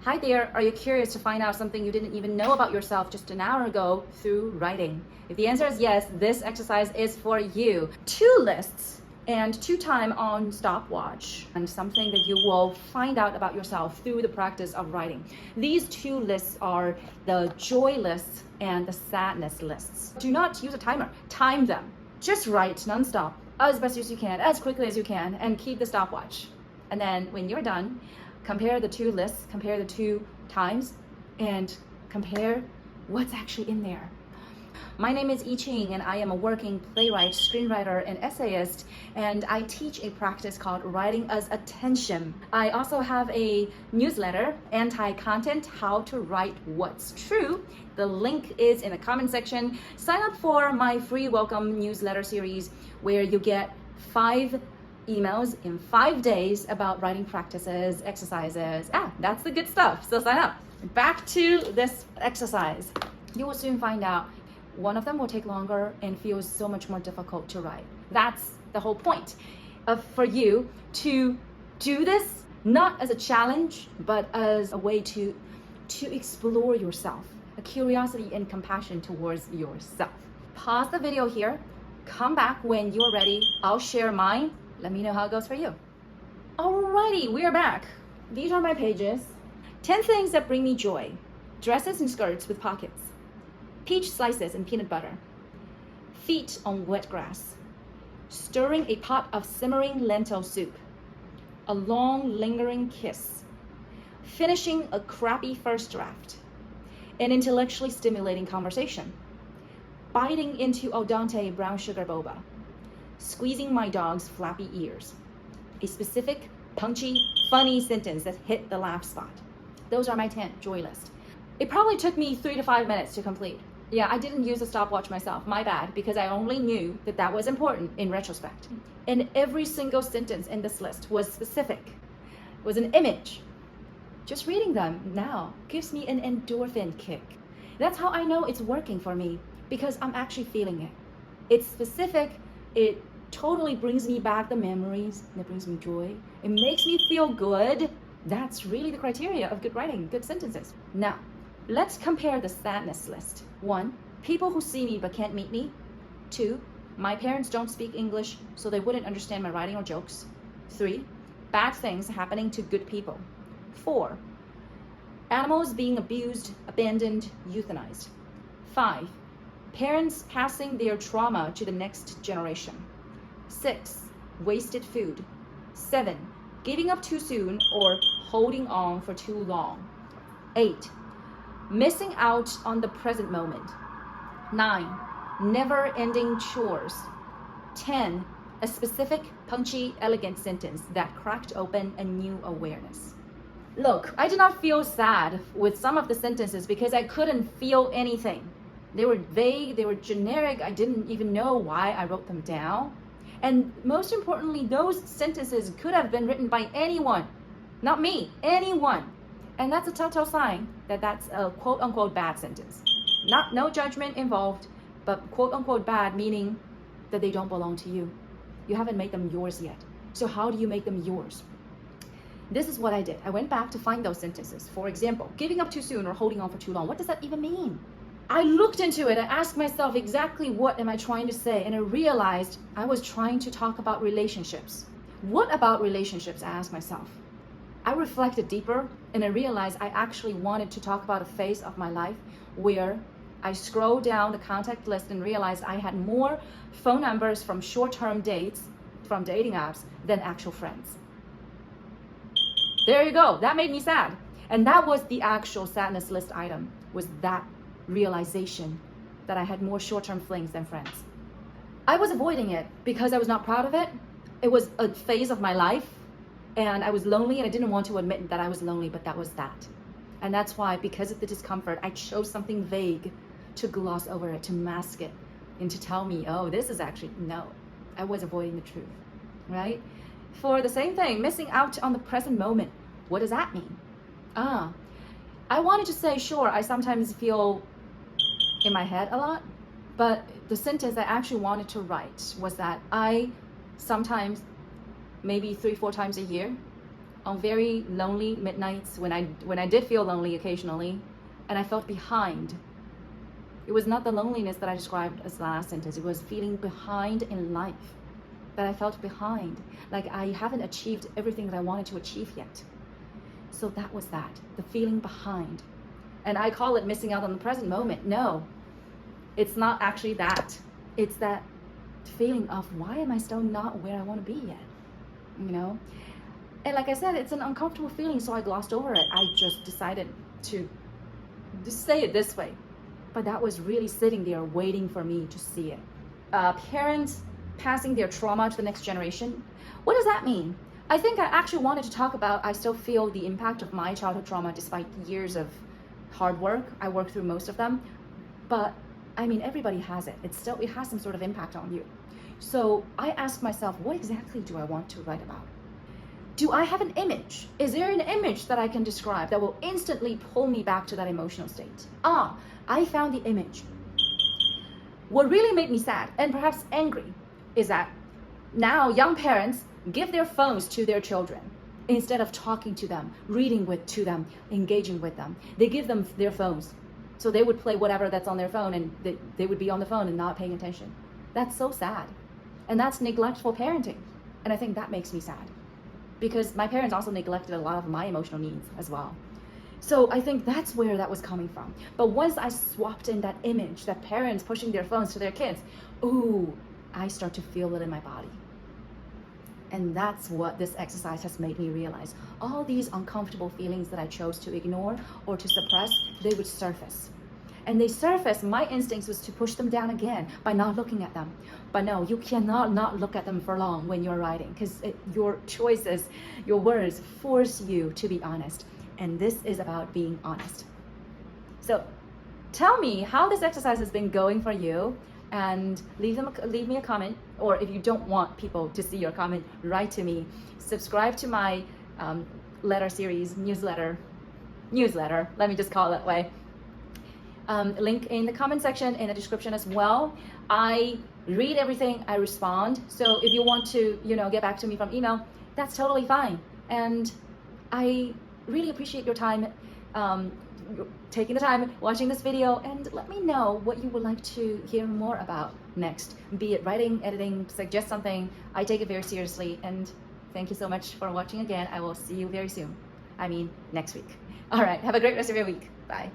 Hi there, are you curious to find out something you didn't even know about yourself just an hour ago through writing? If the answer is yes, this exercise is for you. 2 lists and 2 time on stopwatch, and something that you will find out about yourself through the practice of writing. These 2 lists are the joy lists and the sadness lists. Do not use a timer, time them. Just write nonstop, as best as you can, as quickly as you can, and keep the stopwatch. And then when you're done, compare the 2 lists, compare the 2 times, and compare what's actually in there. My name is I Ching, and I am a working playwright, screenwriter, and essayist, and I teach a practice called writing as attention. I also have a newsletter, Anti-Content, How to Write What's True. The link is in the comment section. Sign up for my free welcome newsletter series where you get 5 emails in 5 days about writing practices, exercises. That's the good stuff, so sign up. Back to this exercise. You will soon find out one of them will take longer and feels so much more difficult to write. That's the whole point for you to do this, not as a challenge, but as a way to explore yourself, a curiosity and compassion towards yourself. Pause the video here, come back when you're ready. I'll share mine. Let me know how it goes for you. Alrighty, we're back. These are my pages. 10 things that bring me joy. Dresses and skirts with pockets. Peach slices and peanut butter. Feet on wet grass. Stirring a pot of simmering lentil soup. A long lingering kiss. Finishing a crappy first draft. An intellectually stimulating conversation. Biting into al dente brown sugar boba. Squeezing my dog's flappy ears. A specific, punchy, funny sentence that hit the laugh spot. Those are my 10 joy list. It probably took me 3 to 5 minutes to complete. Yeah, I didn't use a stopwatch myself, my bad, because I only knew that that was important in retrospect. And every single sentence in this list was specific, was an image. Just reading them now gives me an endorphin kick. That's how I know it's working for me, because I'm actually feeling it. It's specific, it totally brings me back the memories, it brings me joy, it makes me feel good. That's really the criteria of good writing, good sentences. Now, let's compare the sadness list. 1, people who see me but can't meet me. 2, my parents don't speak English, so they wouldn't understand my writing or jokes. 3, bad things happening to good people. 4, animals being abused, abandoned, euthanized. 5, parents passing their trauma to the next generation. 6, wasted food. 7, giving up too soon or holding on for too long. 8, missing out on the present moment. 9, never-ending chores. 10, a specific, punchy, elegant sentence that cracked open a new awareness. Look, I did not feel sad with some of the sentences because I couldn't feel anything. They were vague, they were generic, I didn't even know why I wrote them down. And most importantly, those sentences could have been written by anyone, not me, anyone. And that's a telltale sign that that's a quote-unquote bad sentence. No judgment involved, but quote-unquote bad, meaning that they don't belong to you. You haven't made them yours yet. So how do you make them yours? This is what I did. I went back to find those sentences. For example, giving up too soon or holding on for too long. What does that even mean? I looked into it and asked myself exactly what am I trying to say, and I realized I was trying to talk about relationships. What about relationships, I asked myself. I reflected deeper and I realized I actually wanted to talk about a phase of my life where I scrolled down the contact list and realized I had more phone numbers from short-term dates, from dating apps, than actual friends. There you go, that made me sad. And that was the actual sadness list item, was that realization that I had more short-term flings than friends. I was avoiding it because I was not proud of it. It was a phase of my life and I was lonely and I didn't want to admit that I was lonely, but that was that. And that's why, because of the discomfort, I chose something vague to gloss over it, to mask it, and to tell me, oh, this is actually, no, I was avoiding the truth, right? For the same thing, missing out on the present moment. What does that mean? I wanted to say, sure, I sometimes feel in my head a lot, but the sentence I actually wanted to write was that I sometimes, maybe 3-4 times a year, on very lonely midnights when I did feel lonely occasionally, and I felt behind. It was not the loneliness that I described as the last sentence. It was feeling behind in life, that I felt behind, like I haven't achieved everything that I wanted to achieve yet. So that was that, the feeling behind. And I call it missing out on the present moment. No, it's not actually that. It's that feeling of, why am I still not where I want to be yet? You know? And like I said, it's an uncomfortable feeling, so I glossed over it. I just decided to just say it this way. But that was really sitting there waiting for me to see it. Parents passing their trauma to the next generation. What does that mean? I think I actually wanted to talk about, I still feel the impact of my childhood trauma despite years of hard work. I worked through most of them. But I mean, everybody has it. It has some sort of impact on you. So I asked myself, what exactly do I want to write about? Do I have an image? Is there an image that I can describe that will instantly pull me back to that emotional state? I found the image. What really made me sad and perhaps angry is that now young parents give their phones to their children instead of talking to them, reading to them, engaging with them. They give them their phones. So they would play whatever that's on their phone, and they would be on the phone and not paying attention. That's so sad. And that's neglectful parenting. And I think that makes me sad, because my parents also neglected a lot of my emotional needs as well. So I think that's where that was coming from. But once I swapped in that image, that parents pushing their phones to their kids, ooh, I start to feel it in my body. And that's what this exercise has made me realize. All these uncomfortable feelings that I chose to ignore or to suppress, they would surface. And they surface, my instincts was to push them down again by not looking at them. But no, you cannot not look at them for long when you're writing, because your choices, your words force you to be honest. And this is about being honest. So tell me how this exercise has been going for you, and leave me a comment, or if you don't want people to see your comment, write to me. Subscribe to my letter series, newsletter, let me just call it that way. Link in the comment section, in the description as well. I read everything, I respond. So if you want to, get back to me from email, that's totally fine. And I really appreciate your time, taking the time watching this video, and let me know what you would like to hear more about next, be it writing, editing, suggest something. I take it very seriously, and thank you so much for watching again. I will see you very soon. I mean, next week. All right, have a great rest of your week. Bye.